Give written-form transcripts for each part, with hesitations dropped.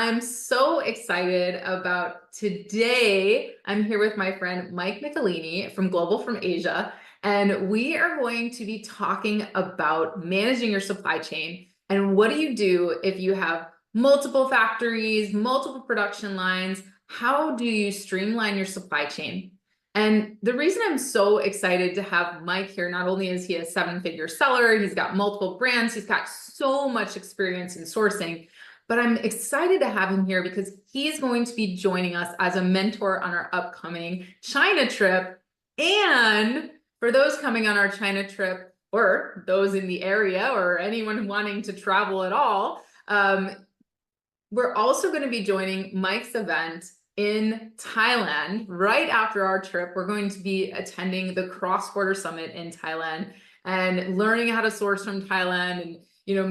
I'm so excited about today. I'm here with my friend Mike Michelini from Global from Asia, and we are going to be talking about managing your supply chain and what do you do if you have multiple factories, multiple production lines? How do you streamline your supply chain? And the reason I'm so excited to have Mike here, not only is he a seven-figure seller, he's got multiple brands, he's got so much experience in sourcing, but I'm excited to have him here because he's going to be joining us as a mentor on our upcoming China trip. And for those coming on our China trip, or those in the area, or anyone wanting to travel at all, we're also going to be joining Mike's event in Thailand right after our trip. We're going to be attending the Crosswater Summit in Thailand and learning how to source from Thailand and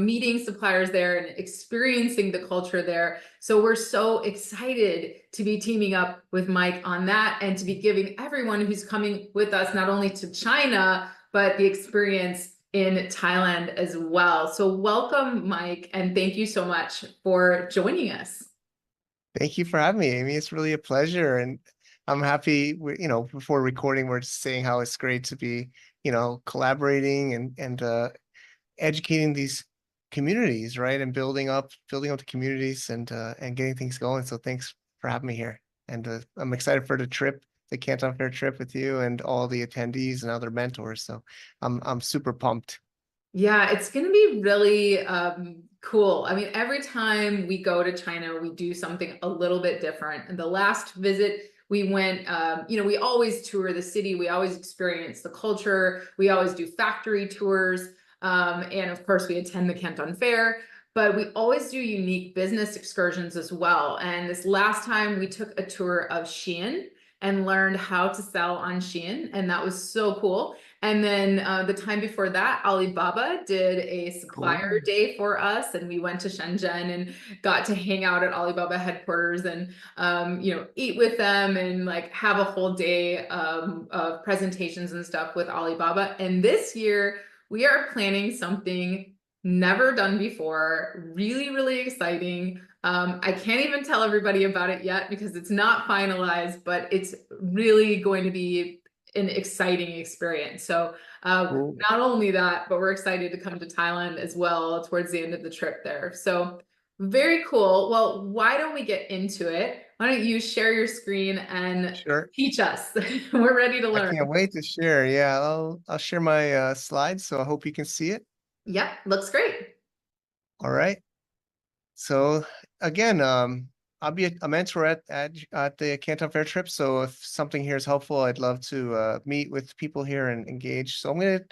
meeting suppliers there and experiencing the culture there. So we're so excited to be teaming up with Mike on that and to be giving everyone who's coming with us not only to China, but the experience in Thailand as well. So welcome, Mike, and thank you so much for joining us. Thank you for having me, Amy. It's really a pleasure. And I'm happy, before recording, we're just saying how it's great to be, collaborating and educating these communities, right? And building up the communities and getting things going. So thanks for having me here. And I'm excited for the Canton Fair trip with you and all the attendees and other mentors. So I'm super pumped. Yeah, it's going to be really cool. I mean, every time we go to China, we do something a little bit different. And the last visit, we went, we always tour the city. We always experience the culture. We always do factory tours. And of course, we attend the Canton Fair. But we always do unique business excursions as well. And this last time, we took a tour of Shein and learned how to sell on Shein. And that was so cool. And then the time before that, Alibaba did a supplier Cool. day for us, and we went to Shenzhen and got to hang out at Alibaba headquarters and eat with them and like have a whole day of presentations and stuff with Alibaba. And this year we are planning something never done before, really, really exciting. I can't even tell everybody about it yet because it's not finalized, but it's really going to be an exciting experience. So Cool. not only that, but we're excited to come to Thailand as well towards the end of the trip there. So very cool. Well, why don't we get into it? Why don't you share your screen and Sure. teach us? We're ready to I learn. can't wait to share. Yeah, I'll share my slides, so I hope you can see it. Yep, looks great. All right. So again, I'll be a mentor at the Canton Fair trip. So if something here is helpful, I'd love to meet with people here and engage. So I'm going to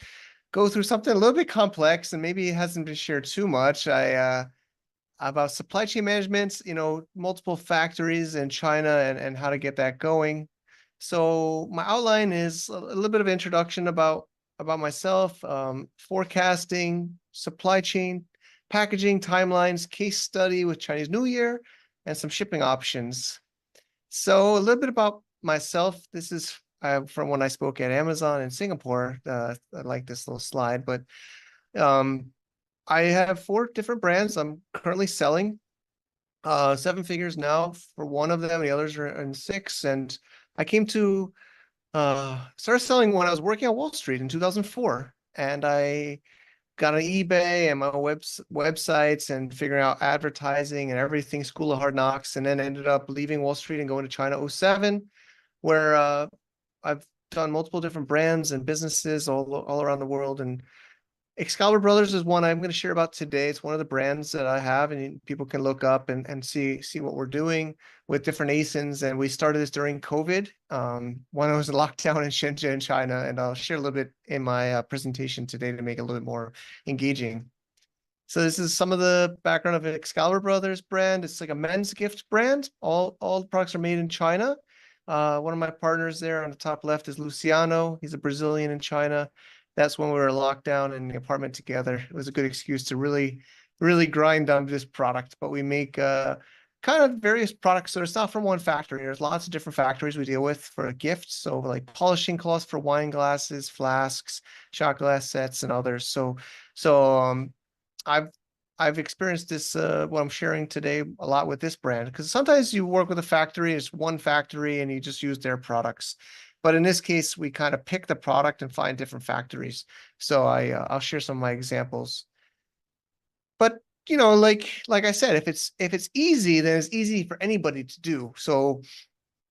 go through something a little bit complex and maybe it hasn't been shared too much. About supply chain management, multiple factories in China and how to get that going. So my outline is a little bit of introduction about myself, forecasting, supply chain, packaging, timelines, case study with Chinese New Year, and some shipping options. So a little bit about myself. This is from when I spoke at Amazon in Singapore. I like this little slide, but um, I have 4 different brands I'm currently selling. 7 figures now for one of them. The others are in 6. And I came to started selling when I was working on Wall Street in 2004. And I got on eBay and my websites and figuring out advertising and everything, School of Hard Knocks, and then ended up leaving Wall Street and going to China '07, where I've done multiple different brands and businesses all around the world. And Excalibur Brothers is one I'm going to share about today. It's one of the brands that I have, and people can look up and see what we're doing with different ASINs. And we started this during COVID, when I was in lockdown in Shenzhen, China. And I'll share a little bit in my presentation today to make it a little bit more engaging. So this is some of the background of Excalibur Brothers brand. It's like a men's gift brand. All the products are made in China. One of my partners there on the top left is Luciano. He's a Brazilian in China. That's when we were locked down in the apartment together. It was a good excuse to really, really grind on this product. But we make kind of various products. So it's not from one factory. There's lots of different factories we deal with for gifts. So like polishing cloths for wine glasses, flasks, shot glass sets, and others. So I've I've experienced this, what I'm sharing today a lot with this brand, because sometimes you work with a factory, it's one factory and you just use their products. But in this case, we kind of pick the product and find different factories. So I'll share some of my examples. But like I said, if it's easy, then it's easy for anybody to do. So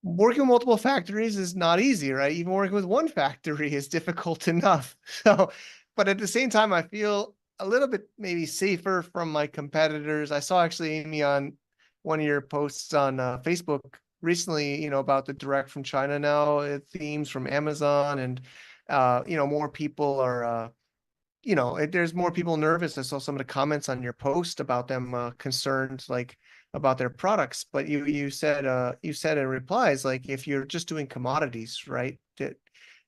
working with multiple factories is not easy, right? Even working with one factory is difficult enough. So, but at the same time, I feel a little bit maybe safer from my competitors. I saw actually, Amy, on one of your posts on Facebook recently, about the direct from China now, themes from Amazon, and more people are there's more people nervous. I saw some of the comments on your post about them concerned, like, about their products. But you said in replies, like, if you're just doing commodities, right? That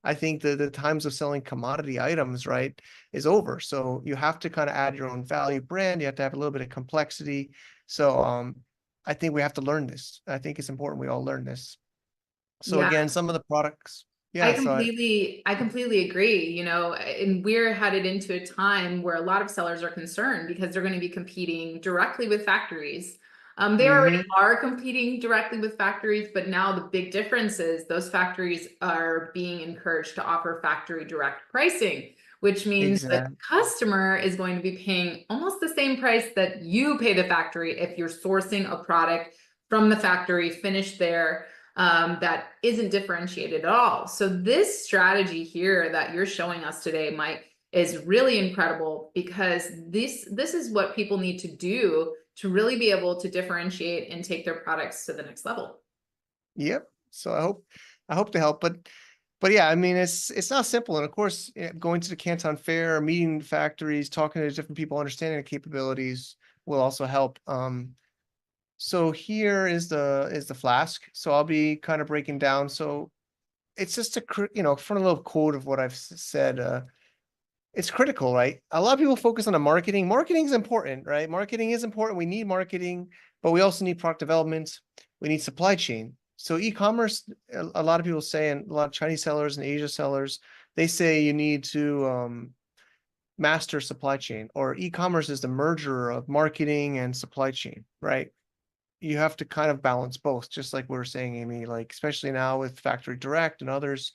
I think the times of selling commodity items, right, is over. So you have to kind of add your own value brand. You have to have a little bit of complexity. So I think we have to learn this. I think it's important we all learn this. So Yeah. again, some of the products, I yeah. completely agree, and we're headed into a time where a lot of sellers are concerned because they're going to be competing directly with factories. They already Mhm, are competing directly with factories, but now the big difference is those factories are being encouraged to offer factory direct pricing, which means the exactly. customer is going to be paying almost the same price that you pay the factory if you're sourcing a product from the factory, finished there, that isn't differentiated at all. So this strategy here that you're showing us today, Mike, is really incredible because this is what people need to do to really be able to differentiate and take their products to the next level. Yep. So I hope to help, but yeah, I mean, it's not simple. And of course, going to the Canton Fair, meeting factories, talking to different people, understanding the capabilities will also help. So here is the flask. So I'll be kind of breaking down. So it's just from a little quote of what I've said. It's critical, right? A lot of people focus on the marketing. Marketing is important, right? Marketing is important. We need marketing, but we also need product development. We need supply chain. So e-commerce, a lot of people say, and a lot of Chinese sellers and Asia sellers, they say you need to master supply chain, or e-commerce is the merger of marketing and supply chain, right? You have to kind of balance both, just like we were saying, Amy, like, especially now with factory direct and others,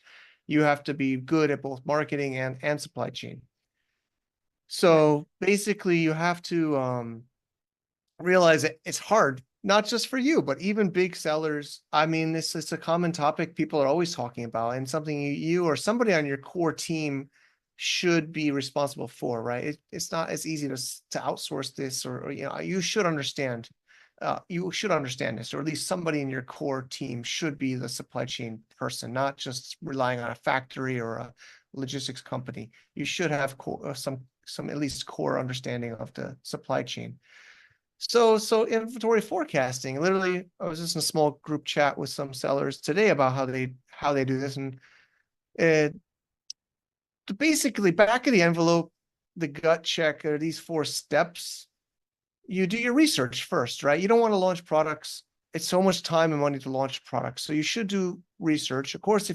you have to be good at both marketing and supply chain. Yeah. So basically, you have to realize it's hard, not just for you, but even big sellers. I mean, this is a common topic people are always talking about, and something you or somebody on your core team should be responsible for, right? It's not as easy to outsource this, or you should understand. You should understand this, or at least somebody in your core team should be the supply chain person, not just relying on a factory or a logistics company. You should have some at least core understanding of the supply chain. So inventory forecasting. Literally, I was just in a small group chat with some sellers today about how they do this, and uh, basically, back of the envelope, the gut check are these 4 steps. You do your research first, right? You don't want to launch products. It's so much time and money to launch products, so you should do research. Of course,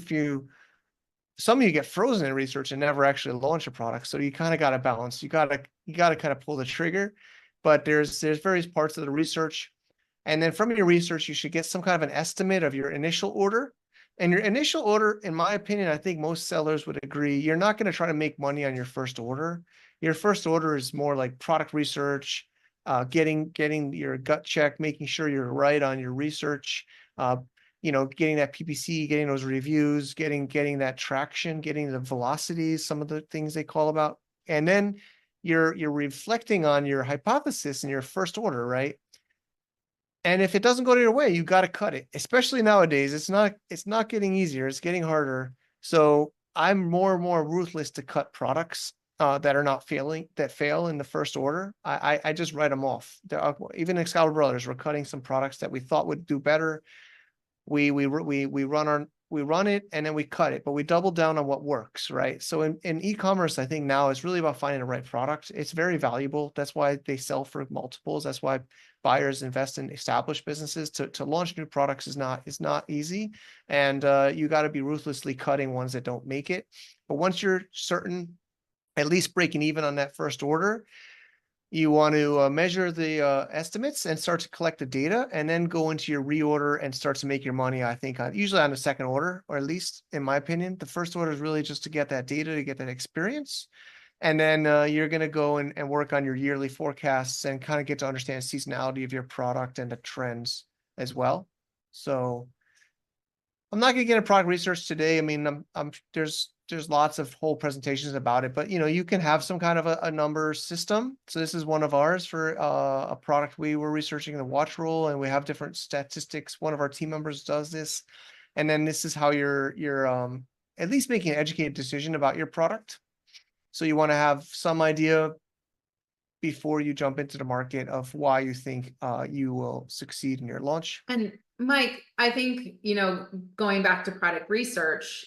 some of you get frozen in research and never actually launch a product, so you kind of got to balance. You got to kind of pull the trigger, but there's various parts of the research. And then from your research, you should get some kind of an estimate of your initial order. And your initial order, in my opinion, I think most sellers would agree, you're not going to try to make money on your first order. Your first order is more like product research, getting your gut check, making sure you're right on your research, uh, getting that PPC, getting those reviews, getting that traction, getting the velocities, some of the things they call about. And then you're reflecting on your hypothesis in your first order, right? And if it doesn't go your way, you got to cut it. Especially nowadays, it's not getting easier, it's getting harder. So I'm more and more ruthless to cut products that are not that fail in the first order. I just write them off. Even Excalibur Brothers, we're cutting some products that we thought would do better. We run it and then we cut it, but we double down on what works, right? So in e-commerce, I think now it's really about finding the right product. It's very valuable. That's why they sell for multiples. That's why buyers invest in established businesses. To launch new products is not easy, and you got to be ruthlessly cutting ones that don't make it. But once you're certain, at least breaking even on that first order, You want to measure the estimates and start to collect the data, and then go into your reorder and start to make your money, I think, usually on the second order, or at least in my opinion. The first order is really just to get that data, to get that experience. And then you're going to go and work on your yearly forecasts and kind of get to understand seasonality of your product and the trends as well. So I'm not going to get into product research today. I mean, there's lots of whole presentations about it, but you can have some kind of a number system. So this is one of ours for a product we were researching, the watch roll, and we have different statistics. One of our team members does this, and then this is how you're at least making an educated decision about your product. So you want to have some idea before you jump into the market of why you think you will succeed in your launch. And Mike, I think, going back to product research,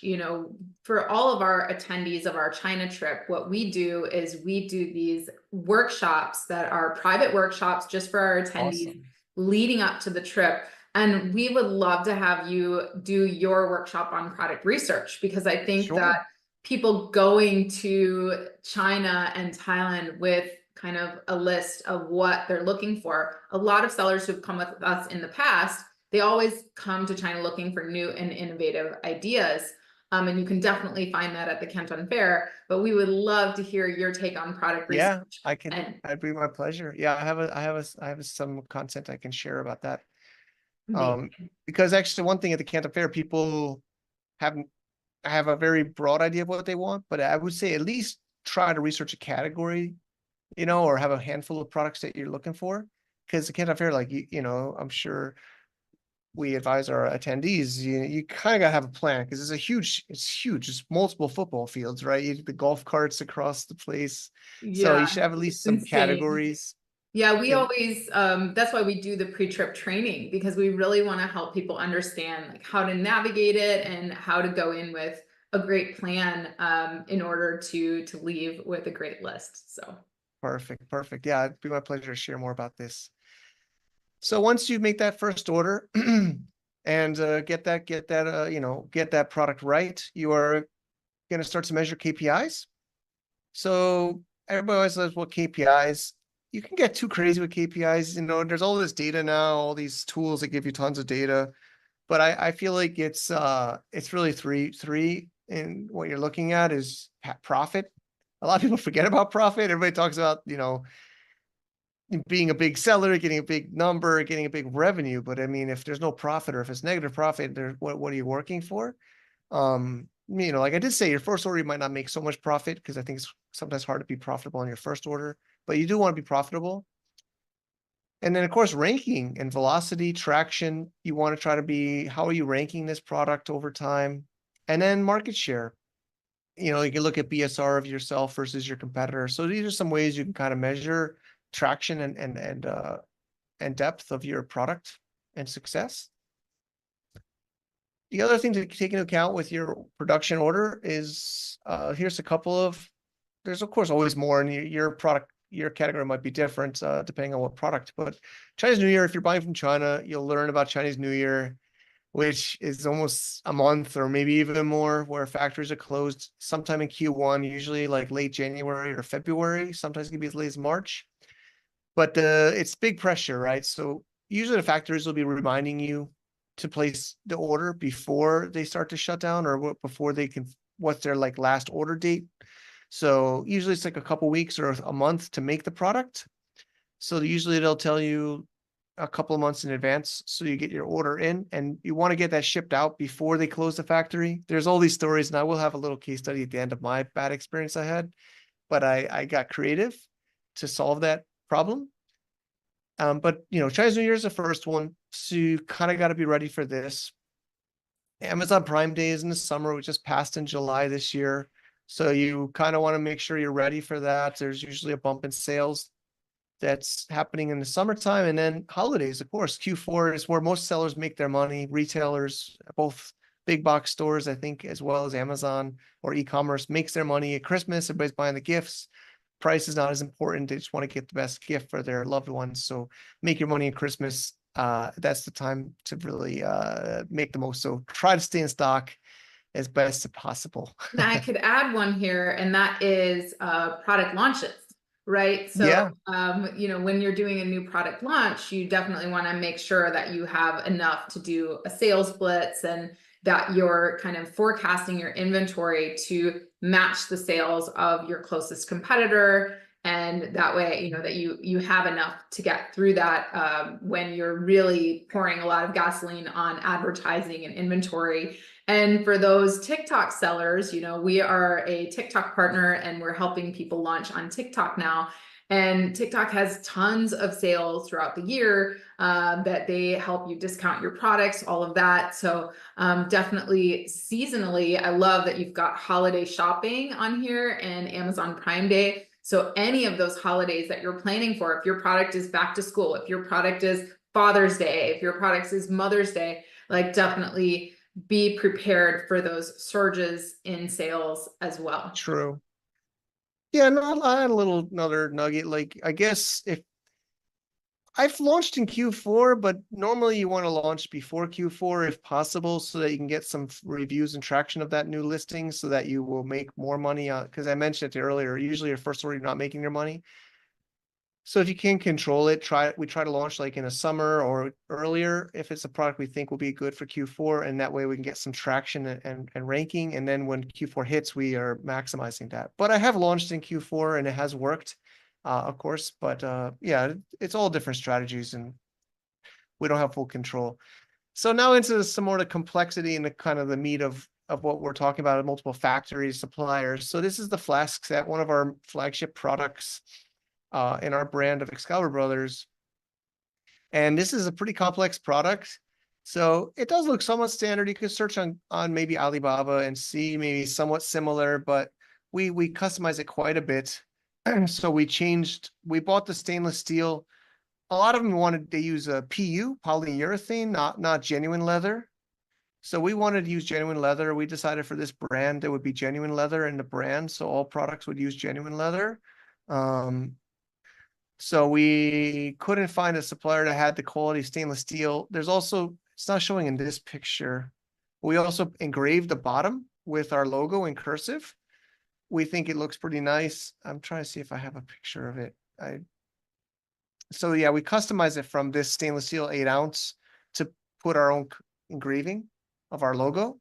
for all of our attendees of our China trip, what we do is we do these workshops that are private workshops just for our attendees Awesome. leading up to the trip. And we would love to have you do your workshop on product research, because I think Sure. that people going to China and Thailand with kind of a list of what they're looking for. A lot of sellers who've come with us in the past, they always come to China looking for new and innovative ideas. And you can definitely find that at the Canton Fair, but we would love to hear your take on product Yeah, research. I can. And I'd be my pleasure. Yeah, I have some content I can share about that. maybe, Because actually, one thing at the Canton Fair, people haven't have a very broad idea of what they want, but I would say at least try to research a category, or have a handful of products that you're looking for. Because the Canton Fair, like I'm sure we advise our attendees, you kind of got to have a plan, because it's huge. It's multiple football fields, right? The golf carts across the place. So yeah, you should have at least it's some insane. categories. Yeah, we And always, that's why we do the pre-trip training, because we really want to help people understand like how to navigate it and how to go in with a great plan in order to leave with a great list. So perfect. Yeah, it'd be my pleasure to share more about this. So once you make that first order and get that product right, you are going to start to measure KPIs. So everybody always says, "What KPIs?" You can get too crazy with KPIs. There's all this data now, all these tools that give you tons of data. But I feel like it's really three, and what you're looking at is profit. A lot of people forget about profit. Everybody talks about, being a big seller, getting a big number, getting a big revenue. But I mean, if there's no profit, or if it's negative profit, what are you working for? Like I did say, your first order, you might not make so much profit, because I think it's sometimes hard to be profitable on your first order, but you do want to be profitable. And then of course, ranking and velocity, traction, you want to try to be, how are you ranking this product over time? And then market share. You can look at BSR of yourself versus your competitor. So these are some ways you can kind of measure traction and depth of your product and success. The other thing to take into account with your production order is here's a couple of, there's of course always more, and your product, your category might be different depending on what product. But Chinese New Year, if you're buying from China, you'll learn about Chinese New Year, which is almost a month or maybe even more, where factories are closed sometime in Q1, usually like late January or February. Sometimes it can be as late as March. But it's big pressure, right? So usually the factories will be reminding you to place the order before they start to shut down, or before they can, what's their like last order date. So usually it's like a couple weeks or a month to make the product. So usually they'll tell you a couple of months in advance, so you get your order in, and you want to get that shipped out before they close the factory. There's all these stories, and I will have a little case study at the end of my bad experience I had, but I got creative to solve that problem. But Chinese New Year is the first one, so you kind of got to be ready for this. Amazon Prime Day is in the summer, which just passed in July this year. So you kind of want to make sure you're ready for that. There's usually a bump in sales that's happening in the summertime, and then holidays, of course. Q4 is where most sellers make their money. Retailers, both big box stores, I think, as well as Amazon or e-commerce, makes their money at Christmas. Everybody's buying the gifts. Price is not as important. They just want to get the best gift for their loved ones. So make your money at Christmas. That's the time to really make the most. So try to stay in stock as best as possible. now I could add one here, and that is product launches. right? So, Yeah, when you're doing a new product launch, you definitely want to make sure that you have enough to do a sales blitz and that you're kind of forecasting your inventory to match the sales of your closest competitor. And that way, that you have enough to get through that when you're really pouring a lot of gasoline on advertising and inventory. And for those TikTok sellers, we are a TikTok partner and we're helping people launch on TikTok now. And TikTok has tons of sales throughout the year that they help you discount your products, all of that. So definitely seasonally, I love that you've got holiday shopping on here and Amazon Prime Day. So any of those holidays that you're planning for, if your product is back to school, if your product is Father's Day, if your product is Mother's Day, like definitely be prepared for those surges in sales as well. true. Yeah, no, I had a little another nugget. Like, I guess if I've launched in Q4, but normally you want to launch before Q4 if possible, so that you can get some reviews and traction of that new listing, so that you will make more money on. Because I mentioned it earlier, usually your first order you're not making your money. So if you can control it, we try to launch like in a summer or earlier if it's a product we think will be good for Q4, and that way we can get some traction and ranking. And then when Q4 hits, we are maximizing that. But I have launched in Q4 and it has worked, of course. But yeah, it's all different strategies and we don't have full control. So now into some more of the complexity and the kind of the meat of what we're talking about, multiple factories, suppliers. So this is the Flasks, at one of our flagship products in our brand of Excalibur Brothers. And this is a pretty complex product. So it does look somewhat standard. You could search on maybe Alibaba and see maybe somewhat similar, but we customize it quite a bit. So we bought the stainless steel. A lot of them they use a PU, polyurethane, not genuine leather. So we wanted to use genuine leather. We decided for this brand, there would be genuine leather in the brand. So all products would use genuine leather. So we couldn't find a supplier that had the quality stainless steel. There's also, it's not showing in this picture. We also engraved the bottom with our logo in cursive. We think it looks pretty nice. I'm trying to see if I have a picture of it. So yeah, we customized it from this stainless steel 8-ounce to put our own engraving of our logo.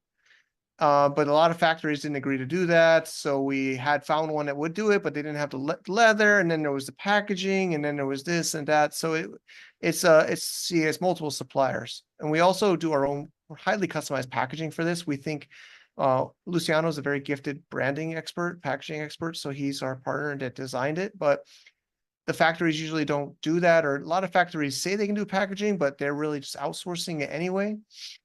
But a lot of factories didn't agree to do that. So we had found one that would do it, but they didn't have the leather. And then there was the packaging, and then there was this and that. So it's multiple suppliers. And we also do our own highly customized packaging for this. We think Luciano is a very gifted branding expert, packaging expert. So he's our partner that designed it. But the factories usually don't do that, or a lot of factories say they can do packaging, but they're really just outsourcing it anyway.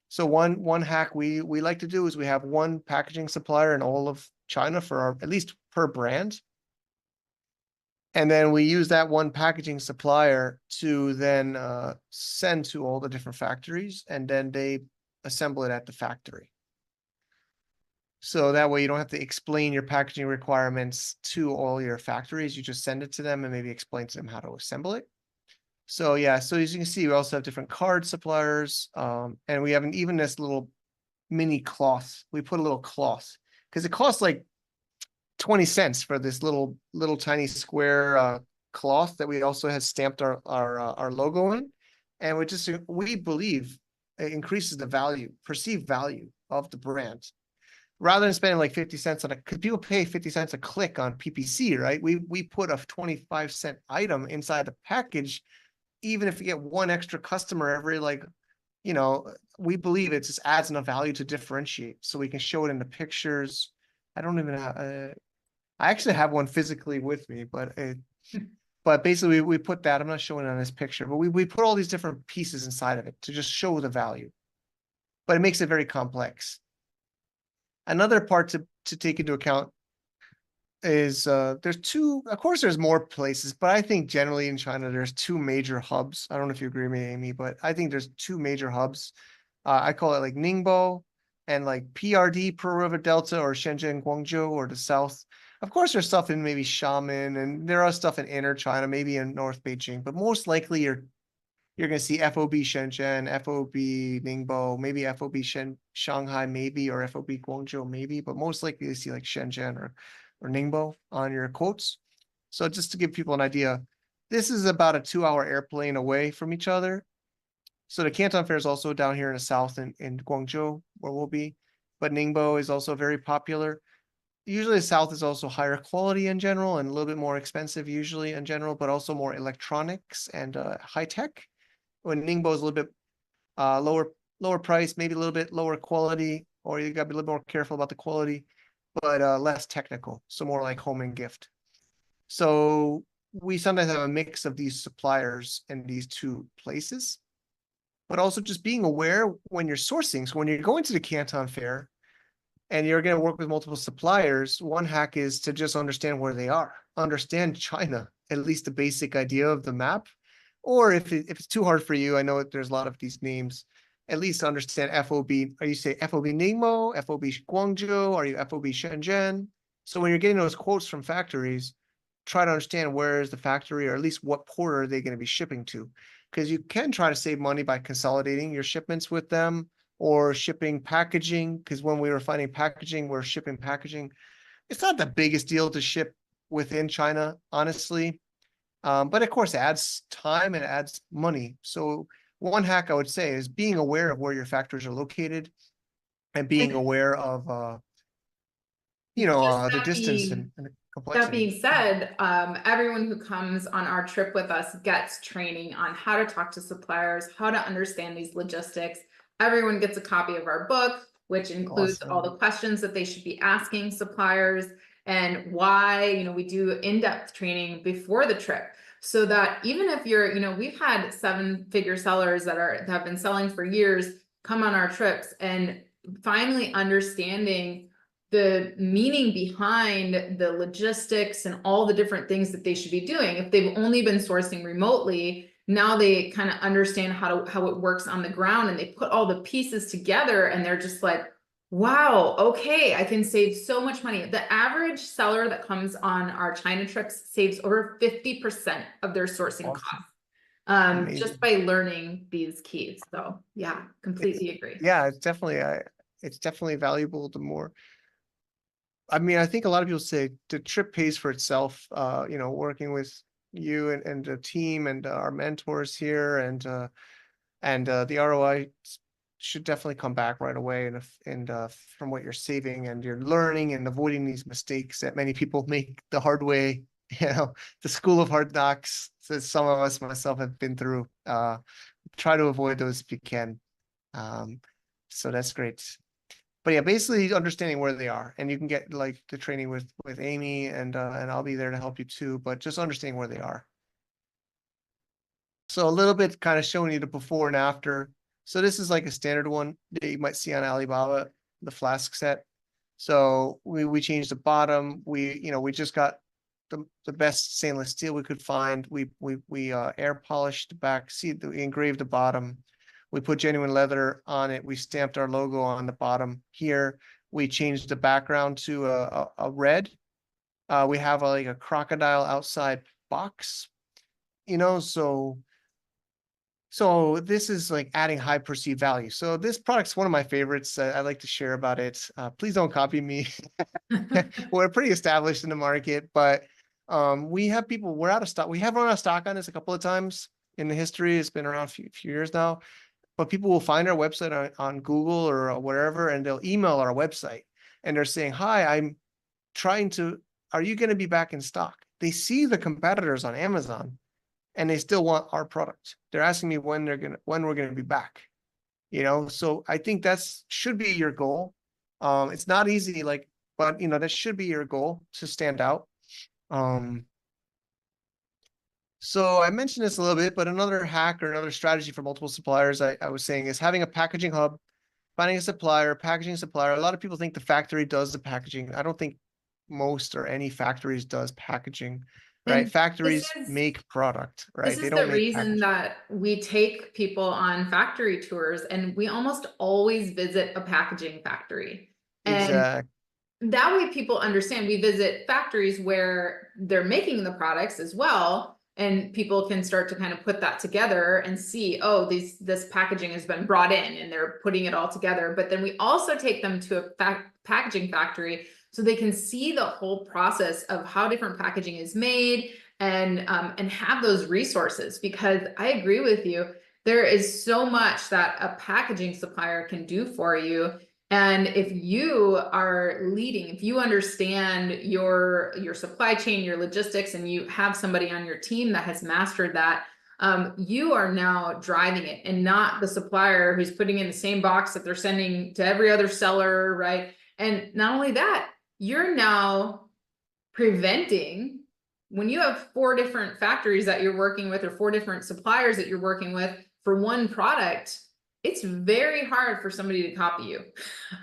So one hack we like to do is we have one packaging supplier in all of China for at least per brand. And then we use that one packaging supplier to then send to all the different factories, and then they assemble it at the factory. So that way you don't have to explain your packaging requirements to all your factories. You just send it to them and maybe explain to them how to assemble it. So yeah, so as you can see, we also have different card suppliers, and we have even this little mini cloth. We put a little cloth because it costs like 20 cents for this little tiny square cloth that we also have stamped our logo in, and we believe it increases the perceived value of the brand. Rather than spending like 50 cents on because people pay 50 cents a click on PPC, right? We put a 25-cent item inside the package. Even if you get one extra customer every we believe it just adds enough value to differentiate. So we can show it in the pictures. I don't even have, I actually have one physically with me, but basically we put that, I'm not showing it on this picture, but we put all these different pieces inside of it to just show the value, but it makes it very complex. Another part to take into account is of course there's more places, but I think generally in China there's two major hubs. I don't know if you agree with me, Amy, but I think there's two major hubs. I call it like Ningbo and like PRD, Pearl River Delta, or Shenzhen, Guangzhou, or the south. Of course there's stuff in maybe Xiamen, and there are stuff in inner China, maybe in North Beijing, but most likely you're going to see FOB Shenzhen, FOB Ningbo, maybe FOB Shanghai, maybe, or FOB Guangzhou, maybe, but most likely you see like Shenzhen or Ningbo on your quotes. So just to give people an idea, this is about a 2-hour airplane away from each other. So the Canton Fair is also down here in the south in Guangzhou, where we'll be. But Ningbo is also very popular. Usually the south is also higher quality in general and a little bit more expensive usually in general, but also more electronics and high tech. When Ningbo is a little bit lower price, maybe a little bit lower quality, or you gotta be a little more careful about the quality, but less technical. So more like home and gift. So we sometimes have a mix of these suppliers in these two places, but also just being aware when you're sourcing. So when you're going to the Canton Fair and you're going to work with multiple suppliers, one hack is to just understand where they are, understand China, at least the basic idea of the map. Or if it's too hard for you, I know there's a lot of these names, at least understand FOB. Are you say FOB Ningbo, FOB Guangzhou? Are you FOB Shenzhen? So when you're getting those quotes from factories, try to understand where is the factory, or at least what port are they going to be shipping to, because you can try to save money by consolidating your shipments with them or shipping packaging. Because when we were finding packaging, we're shipping packaging. It's not the biggest deal to ship within China, honestly. But of course, it adds time and it adds money. So one hack I would say is being aware of where your factories are located and being And aware of, just the distance and the that complexity. being said, everyone who comes on our trip with us gets training on how to talk to suppliers, how to understand these logistics. Everyone gets a copy of our book, which includes all the Awesome. questions that they should be asking suppliers and why, we do in-depth training before the trip. So that even if you're, we've had 7-figure sellers that have been selling for years come on our trips and finally understanding the meaning behind the logistics and all the different things that they should be doing. If they've only been sourcing remotely, now they kind of understand how it works on the ground, and they put all the pieces together and they're just like, wow, okay, I can save so much money. The average seller that comes on our China trips saves over 50% of their sourcing Awesome. costs, just Amazing. by learning these keys. So yeah, It's completely agree. yeah, it's definitely valuable the more. I mean, I think a lot of people say the trip pays for itself. Working with you and the team and our mentors here and the ROI should definitely come back right away. And from what you're saving and you're learning and avoiding these mistakes that many people make the hard way, the school of hard knocks that some of us, myself, have been through. Try to avoid those if you can. Um, so that's great. But yeah, basically understanding where they are, and you can get like the training with Amy and I'll be there to help you too. But just understanding where they are. So a little bit kind of showing you the before and after. So this is like a standard one that you might see on Alibaba, the Flask set. So we changed the bottom. We just got the best stainless steel we could find. We air polished the back. See, we engraved the bottom. We put genuine leather on it. We stamped our logo on the bottom here. We changed the background to a red. We have like a crocodile outside box. So this is like adding high perceived value. So this product's one of my favorites. I like to share about it. Please don't copy me. We're pretty established in the market, but we have people, we're out of stock. We have run out of stock on this a couple of times in the history. It's been around a few years now, but people will find our website on Google or wherever, and they'll email our website and they're saying, hi, are you going to be back in stock? They see the competitors on Amazon and they still want our product. They're asking me when we're gonna be back. So I think should be your goal. It's not easy, but that should be your goal to stand out. So I mentioned this a little bit, but another hack or another strategy for multiple suppliers, I was saying, is having a packaging hub, finding a packaging supplier. A lot of people think the factory does the packaging. I don't think most or any factories does packaging, right? And this Factories is make product, This right? They is don't the make reason packaging. that we take people on factory tours, and we almost always visit a packaging factory. And Exact. that way people understand we visit factories where they're making the products as well. And people can start to kind of put that together and see, oh, this packaging has been brought in and they're putting it all together. But then we also take them to a packaging factory so they can see the whole process of how different packaging is made and have those resources. Because I agree with you, there is so much that a packaging supplier can do for you. And if you are leading, if you understand your supply chain, your logistics, and you have somebody on your team that has mastered that, you are now driving it and not the supplier who's putting in the same box that they're sending to every other seller, right? And not only that, you're now preventing, when you have 4 different factories that you're working with or 4 different suppliers that you're working with for one product, it's very hard for somebody to copy you.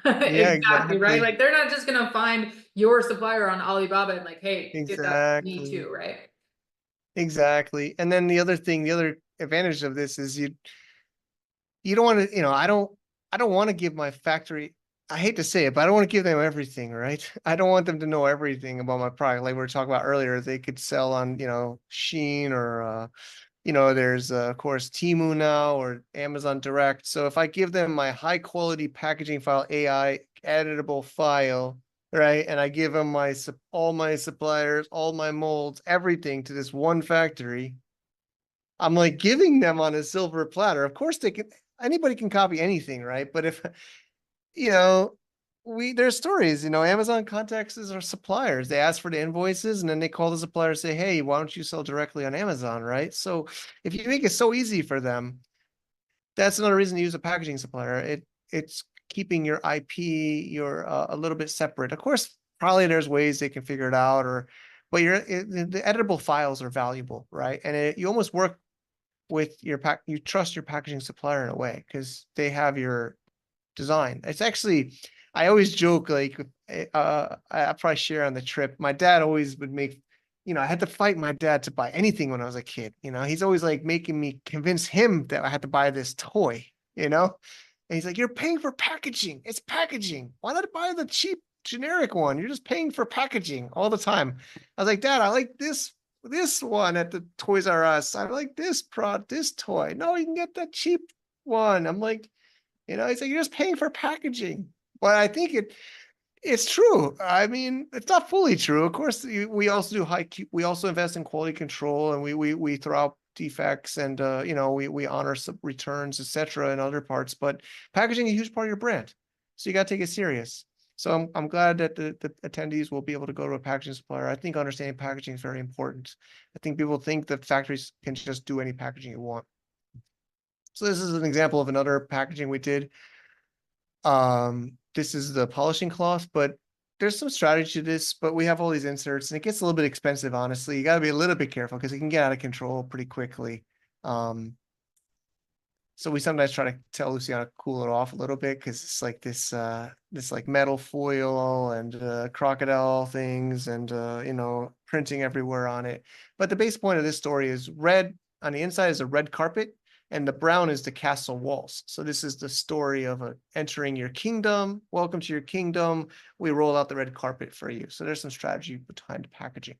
Yeah, Exactly, right? exactly. Like they're not just gonna find your supplier on Alibaba and like, hey, get that for me Exactly. too, right? Exactly. And then the other thing, the other advantage of this is you don't want to, I don't want to give my factory, I hate to say it, but I don't want to give them everything, right? I don't want them to know everything about my product. Like we were talking about earlier, they could sell on, Shein or there's of course Temu now or Amazon Direct. So if I give them my high quality packaging file, AI editable file, right, and I give them all my suppliers, all my molds, everything to this one factory, I'm like giving them on a silver platter. Of course, anybody can copy anything, right? But if you know, there's stories, Amazon contacts our suppliers. They ask for the invoices and then they call the supplier and say, hey, why don't you sell directly on Amazon, right? So if you make it so easy for them, that's another reason to use a packaging supplier. It's keeping your IP, you're a little bit separate. Of course, probably there's ways they can figure it out, but the editable files are valuable, right? And you almost work with you trust your packaging supplier in a way because they have your design. It's actually, I always joke like, I probably share on the trip. My dad always would I had to fight my dad to buy anything when I was a kid. He's always like making me convince him that I had to buy this toy, you know? And he's like, you're paying for packaging. It's packaging. Why not buy the cheap generic one? You're just paying for packaging all the time. I was like, Dad, I like this one at the Toys R Us. I like this toy. No, you can get the cheap one. I'm like, he's like, you're just paying for packaging. But I think it's true. I mean, it's not fully true. Of course, we also do we also invest in quality control and we throw out defects and we honor some returns, etc. in other parts, but packaging is a huge part of your brand. So you got to take it serious. So I'm glad that the attendees will be able to go to a packaging supplier. I think understanding packaging is very important. I think people think that factories can just do any packaging you want. So this is an example of another packaging we did. This is the polishing cloth, but there's some strategy to this, but we have all these inserts and it gets a little bit expensive, honestly. You got to be a little bit careful because it can get out of control pretty quickly. So we sometimes try to tell Luciana to cool it off a little bit because it's like this like metal foil and crocodile things and printing everywhere on it. But the base point of this story is red on the inside is a red carpet and the brown is the castle walls. So this is the story of entering your kingdom. Welcome to your kingdom. We roll out the red carpet for you. So there's some strategy behind the packaging.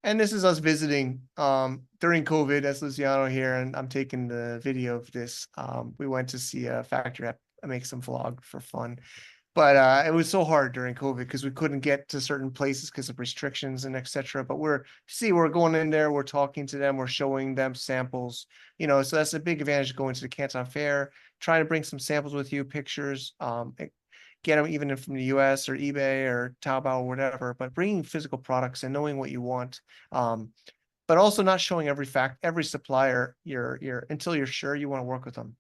And this is us visiting during COVID as Luciano here, and I'm taking the video of this. We went to see a factory. I make some vlog for fun. But it was so hard during COVID because we couldn't get to certain places because of restrictions and etc. But we're going in there, we're talking to them, we're showing them samples, so that's a big advantage of going to the Canton Fair, trying to bring some samples with you, pictures, get them even from the US or eBay or Taobao or whatever, but bringing physical products and knowing what you want. But also not showing every supplier until you're sure you want to work with them.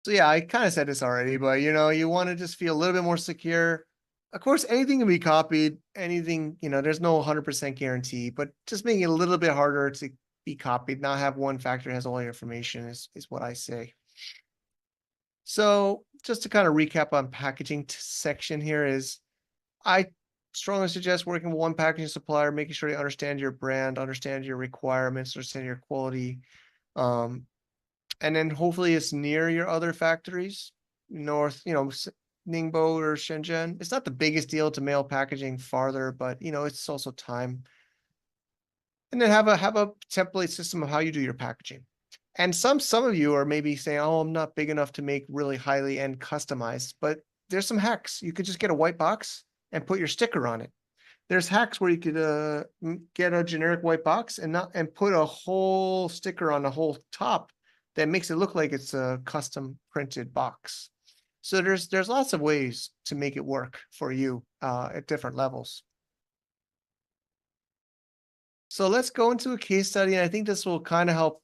So yeah, I kind of said this already, but you want to just feel a little bit more secure. Of course, anything can be copied, anything, there's no 100% guarantee, but just making it a little bit harder to be copied, not have one factory has all your information is what I say. So just to kind of recap on packaging section here is I strongly suggest working with one packaging supplier, making sure you understand your brand, understand your requirements, understand your quality. And then hopefully it's near your other factories, north, Ningbo or Shenzhen. It's not the biggest deal to mail packaging farther, but it's also time. And then have a template system of how you do your packaging. And some of you are maybe saying, oh, I'm not big enough to make really highly end customized, but there's some hacks. You could just get a white box and put your sticker on it. There's hacks where you could get a generic white box and put a whole sticker on the whole top that makes it look like it's a custom printed box. So there's lots of ways to make it work for you at different levels. So let's go into a case study, and I think this will kind of help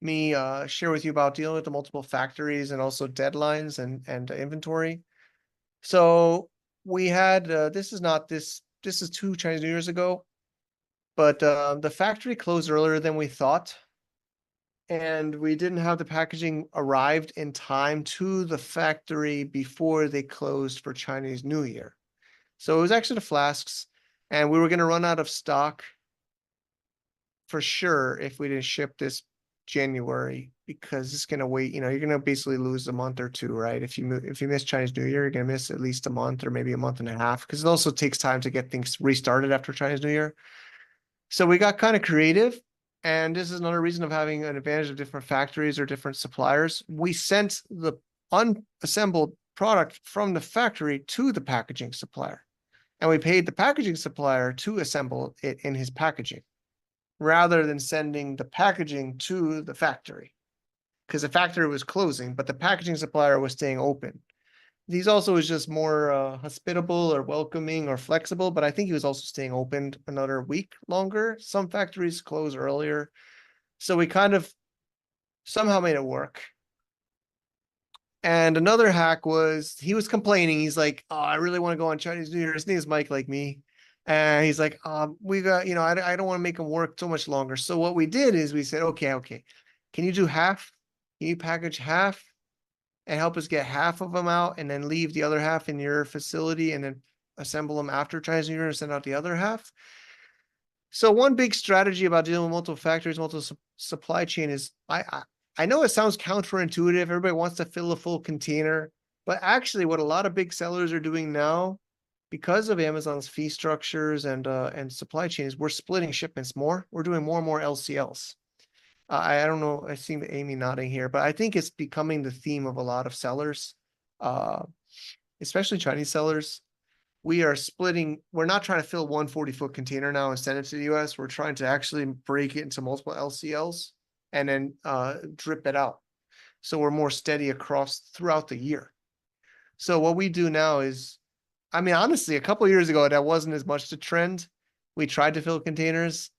me share with you about dealing with the multiple factories and also deadlines and inventory. So we had this is 2 Chinese New Years ago, but the factory closed earlier than we thought, and we didn't have the packaging arrived in time to the factory before they closed for Chinese New Year. So it was actually the flasks, and we were going to run out of stock for sure if we didn't ship this January, because it's going to wait, you're going to basically lose a month or two, right? If you miss Chinese New Year, you're going to miss at least a month or maybe a month and a half, because it also takes time to get things restarted after Chinese New Year. So we got kind of creative, and this is another reason of having an advantage of different factories or different suppliers. We sent the unassembled product from the factory to the packaging supplier, and we paid the packaging supplier to assemble it in his packaging, rather than sending the packaging to the factory, because the factory was closing, but the packaging supplier was staying open. These also was just more hospitable or welcoming or flexible, but I think he was also staying open another week longer. Some factories close earlier. So we kind of somehow made it work. And another hack was he was complaining. He's like, oh, I really want to go on Chinese New Year. His name is Mike, like me. And he's like, we got, I don't want to make him work so much longer. So what we did is we said, okay, can you do half? Can you package half and help us get half of them out, and then leave the other half in your facility, and then assemble them after Chinese New Year and send out the other half? So one big strategy about dealing with multiple factories, multiple supply chain is, I know it sounds counterintuitive. Everybody wants to fill a full container, but actually what a lot of big sellers are doing now, because of Amazon's fee structures and supply chains, we're splitting shipments more. We're doing more and more LCLs. I don't know. I see Amy nodding here, but I think it's becoming the theme of a lot of sellers, uh, especially Chinese sellers. We are splitting. We're not trying to fill one 40-foot container now and send it to the US. We're trying to actually break it into multiple LCLs and then drip it out. So we're more steady throughout the year. So what we do now is, I mean, honestly, a couple of years ago, that wasn't as much the trend. We tried to fill containers,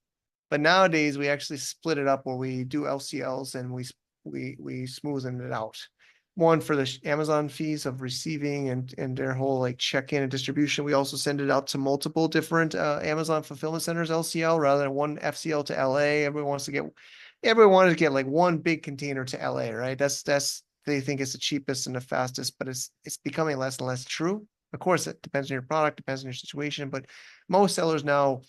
but nowadays we actually split it up where we do LCLs and we smoothen it out. One for the Amazon fees of receiving and their whole like check-in and distribution. We also send it out to multiple different Amazon fulfillment centers LCL rather than one FCL to LA. Everyone wanted to get like one big container to LA, right? That's they think it's the cheapest and the fastest, but it's becoming less and less true. Of course, it depends on your product, depends on your situation, but most sellers now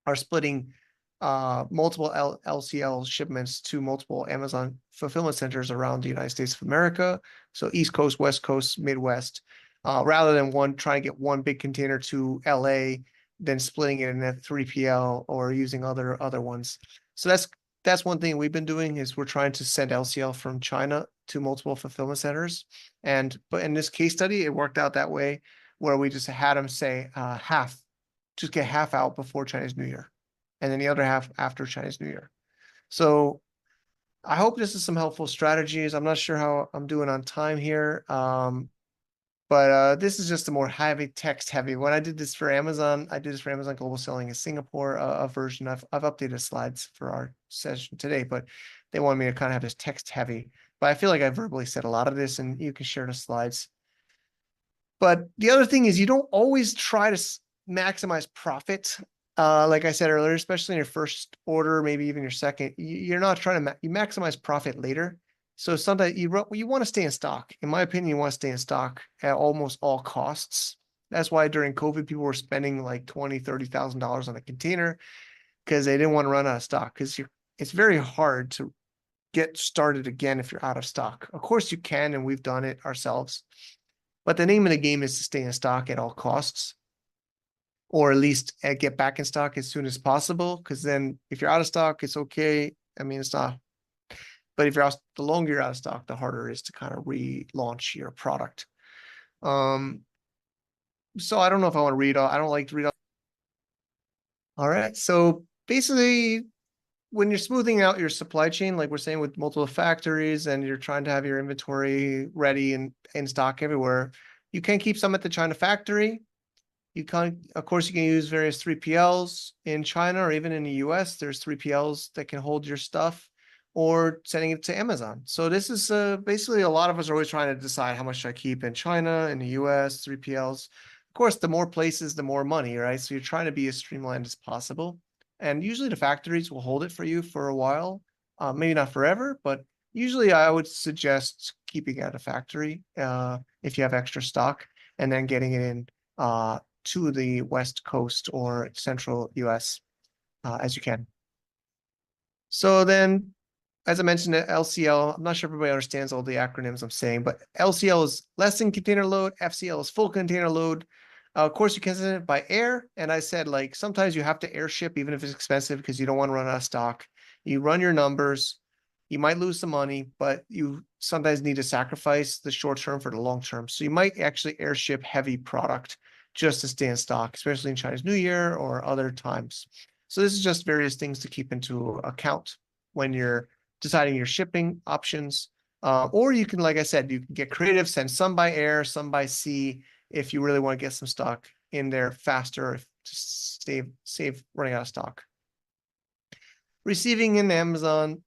are splitting multiple LCL shipments to multiple Amazon fulfillment centers around the United States of America. So East Coast, West Coast, Midwest, rather than trying to get one big container to LA, then splitting it in a 3PL or using other ones. So that's one thing we've been doing, is we're trying to send LCL from China to multiple fulfillment centers. But in this case study, it worked out that way, where we just had them say half, just get half out before Chinese New Year, and then the other half after Chinese New Year. So I hope this is some helpful strategies. I'm not sure how I'm doing on time here. But this is just a more text heavy. When I did this for Amazon, I did this for Amazon Global Selling in Singapore, a version. I've updated slides for our session today, but they wanted me to kind of have this text heavy. But I feel like I verbally said a lot of this, and you can share the slides. But the other thing is, you don't always try to maximize profit. Like I said earlier, especially in your first order, maybe even your second, you're not trying to you maximize profit later. So sometimes you want to stay in stock. In my opinion, you want to stay in stock at almost all costs. That's why during COVID, people were spending like $20,000, $30,000 on a container, because they didn't want to run out of stock. Because it's very hard to get started again if you're out of stock. Of course you can, and we've done it ourselves. But the name of the game is to stay in stock at all costs, or at least get back in stock as soon as possible. Because then if you're out of stock, it's okay. I mean, it's not. But if the longer you're out of stock, the harder it is to kind of relaunch your product. So I don't know if I want to read all, I don't like to read all. All right. So basically, when you're smoothing out your supply chain, like we're saying with multiple factories and you're trying to have your inventory ready and in stock everywhere, you can keep some at the China factory. You can, of course, you can use various 3PLs in China or even in the US. There's 3PLs that can hold your stuff or sending it to Amazon. So this is basically a lot of us are always trying to decide how much should I keep in China, in the US, 3PLs. Of course, the more places, the more money, right? So you're trying to be as streamlined as possible. And usually the factories will hold it for you for a while, maybe not forever, but usually I would suggest keeping it at a factory if you have extra stock and then getting it in to the West Coast or central US as you can. So then, as I mentioned, LCL, I'm not sure everybody understands all the acronyms I'm saying, but LCL is less than container load, FCL is full container load. Of course, you can send it by air. And I said, like, sometimes you have to airship, even if it's expensive, because you don't want to run out of stock. You run your numbers. You might lose some money, but you sometimes need to sacrifice the short term for the long term. So you might actually airship heavy product just to stay in stock, especially in Chinese New Year or other times. So this is just various things to keep into account when you're deciding your shipping options. Or you can, like I said, you can get creative, send some by air, some by sea, if you really want to get some stock in there faster to save running out of stock. Receiving in Amazon,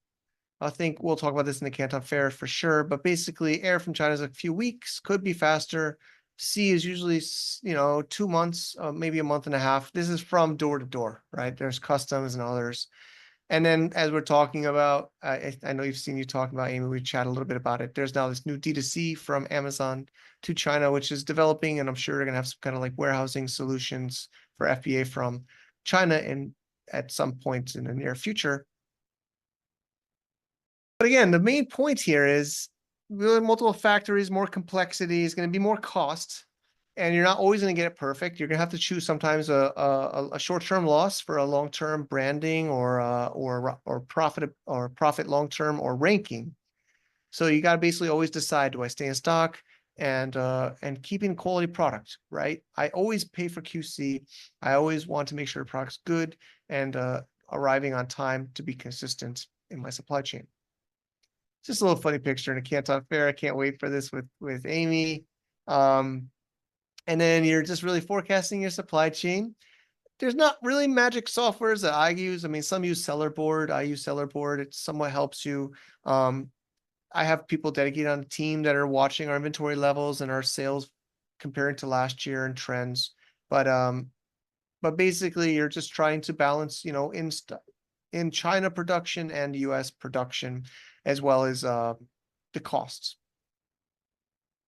I think we'll talk about this in the Canton Fair for sure, but basically air from China is a few weeks, could be faster. Sea is usually, 2 months, maybe a month and a half. This is from door to door, right? There's customs and others. And then as we're talking about, I know you talking about, Amy, we chat a little bit about it. There's now this new D2C from Amazon to China, which is developing, and I'm sure they're gonna have some kind of like warehousing solutions for FBA from China and at some point in the near future. But again, the main point here is really multiple factories, more complexity is going to be more cost, and you're not always going to get it perfect. You're going to have to choose sometimes a short-term loss for a long-term branding or profit long-term or ranking. So you got to basically always decide: do I stay in stock and keeping quality product, right? I always pay for QC. I always want to make sure the product's good and arriving on time to be consistent in my supply chain. Just a little funny picture in a Canton Fair. I can't wait for this with Amy. And then you're just really forecasting your supply chain. There's not really magic softwares that I use. I mean, some use Sellerboard. I use Sellerboard. It somewhat helps you. I have people dedicated on the team that are watching our inventory levels and our sales comparing to last year and trends. But basically, you're just trying to balance, in China production and US production, as well as the costs.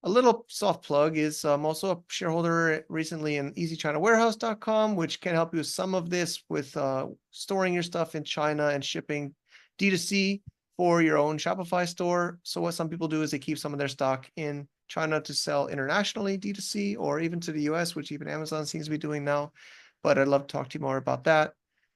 A little soft plug is I'm also a shareholder recently in easychinawarehouse.com, which can help you with some of this with storing your stuff in China and shipping D2C for your own Shopify store. So what some people do is they keep some of their stock in China to sell internationally D2C or even to the US, which even Amazon seems to be doing now. But I'd love to talk to you more about that.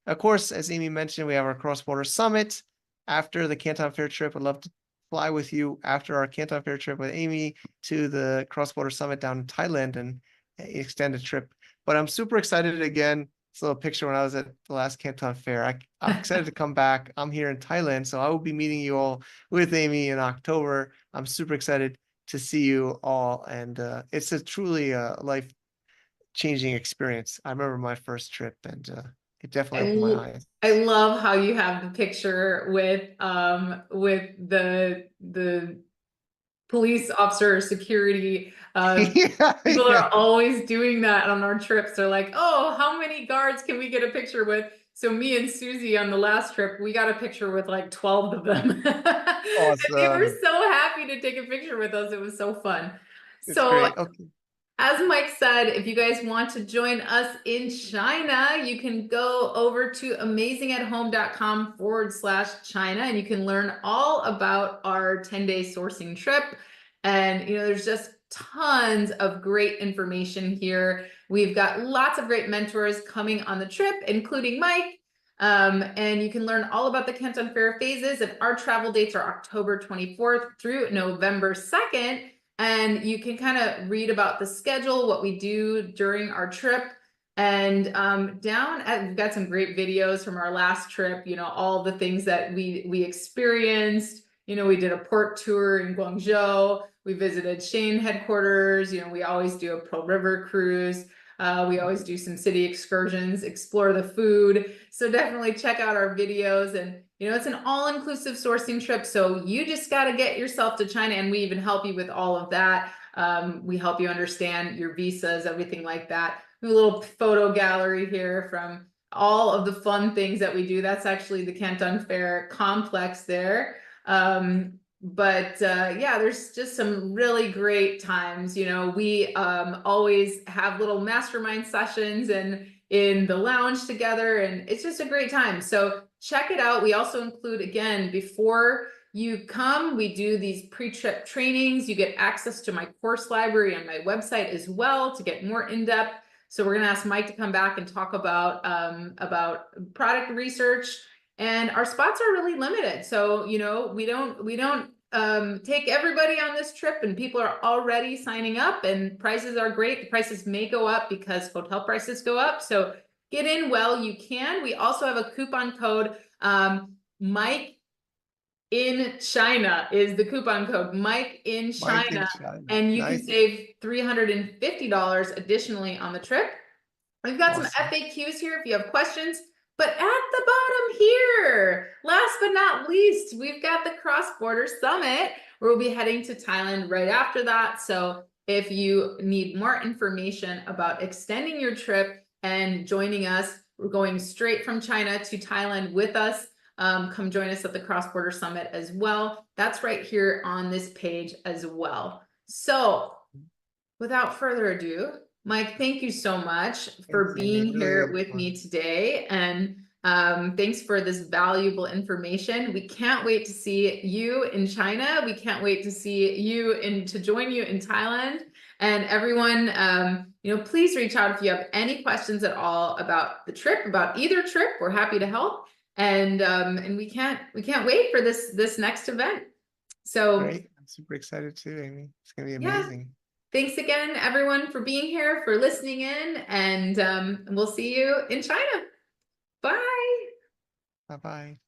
Of course, as Amy mentioned, we have our Crosswater Summit after the Canton Fair trip. I'd love to fly with you after our Canton Fair trip with Amy to the Crosswater Summit down in Thailand and extend a trip. But I'm super excited again. It's a little picture when I was at the last Canton Fair. I'm excited to come back. I'm here in Thailand, so I will be meeting you all with Amy in October. I'm super excited to see you all, and it's a truly life-changing experience. I remember my first trip, and it definitely opened my eyes. I love how you have the picture with the police officer security. People Yeah. are always doing that on our trips. They're like, oh, how many guards can we get a picture with? So me and Susie on the last trip, we got a picture with like 12 of them. And they were Awesome. so happy to take a picture with us. It was so fun. It's So great. Okay. as Mike said, if you guys want to join us in China, you can go over to amazingathome.com/China and you can learn all about our 10-day sourcing trip. And, there's just tons of great information here. We've got lots of great mentors coming on the trip, including Mike. And you can learn all about the Canton Fair phases, and our travel dates are October 24th through November 2nd. and you can kind of read about the schedule, what we do during our trip. And we've got some great videos from our last trip, all the things that we experienced. We did a port tour in Guangzhou. We visited Shane headquarters. We always do a Pearl River cruise. We always do some city excursions, explore the food. So definitely check out our videos. And it's an all-inclusive sourcing trip. So you just got to get yourself to China, and we even help you with all of that. We help you understand your visas, everything like that. We have a little photo gallery here from all of the fun things that we do. That's actually the Canton Fair complex there. Yeah, there's just some really great times. We always have little mastermind sessions and in the lounge together, and it's just a great time. So check it out. We also include, again, before you come, we do these pre-trip trainings. You get access to my course library on my website as well to get more in-depth. So we're going to ask Mike to come back and talk about product research. And our spots are really limited. So, we don't take everybody on this trip, and people are already signing up, and prices are great. The prices may go up because hotel prices go up. So get in while you can. We also have a coupon code. Mike in China is the coupon code, Mike in Mike in China. China. And you can Nice. save $350 additionally on the trip. We've got some Awesome. FAQs here if you have questions. But at the bottom here, last but not least, we've got the Cross-Border Summit, where we'll be heading to Thailand right after that. So if you need more information about extending your trip and joining us, we're going straight from China to Thailand with us. Come join us at the Cross-Border Summit as well. That's right here on this page as well. So without further ado, Mike, thank you so much for Thanks, Amy. being Really here had with fun. me today. And thanks for this valuable information. We can't wait to see you in China. We can't wait to see you to join you in Thailand. And everyone, please reach out if you have any questions at all about the trip, about either trip. We're happy to help. And we can't wait for this next event. So Great. I'm super excited too, Amy. It's gonna be yeah. amazing. Thanks again, everyone, for being here, for listening in, and we'll see you in China. Bye. Bye-bye.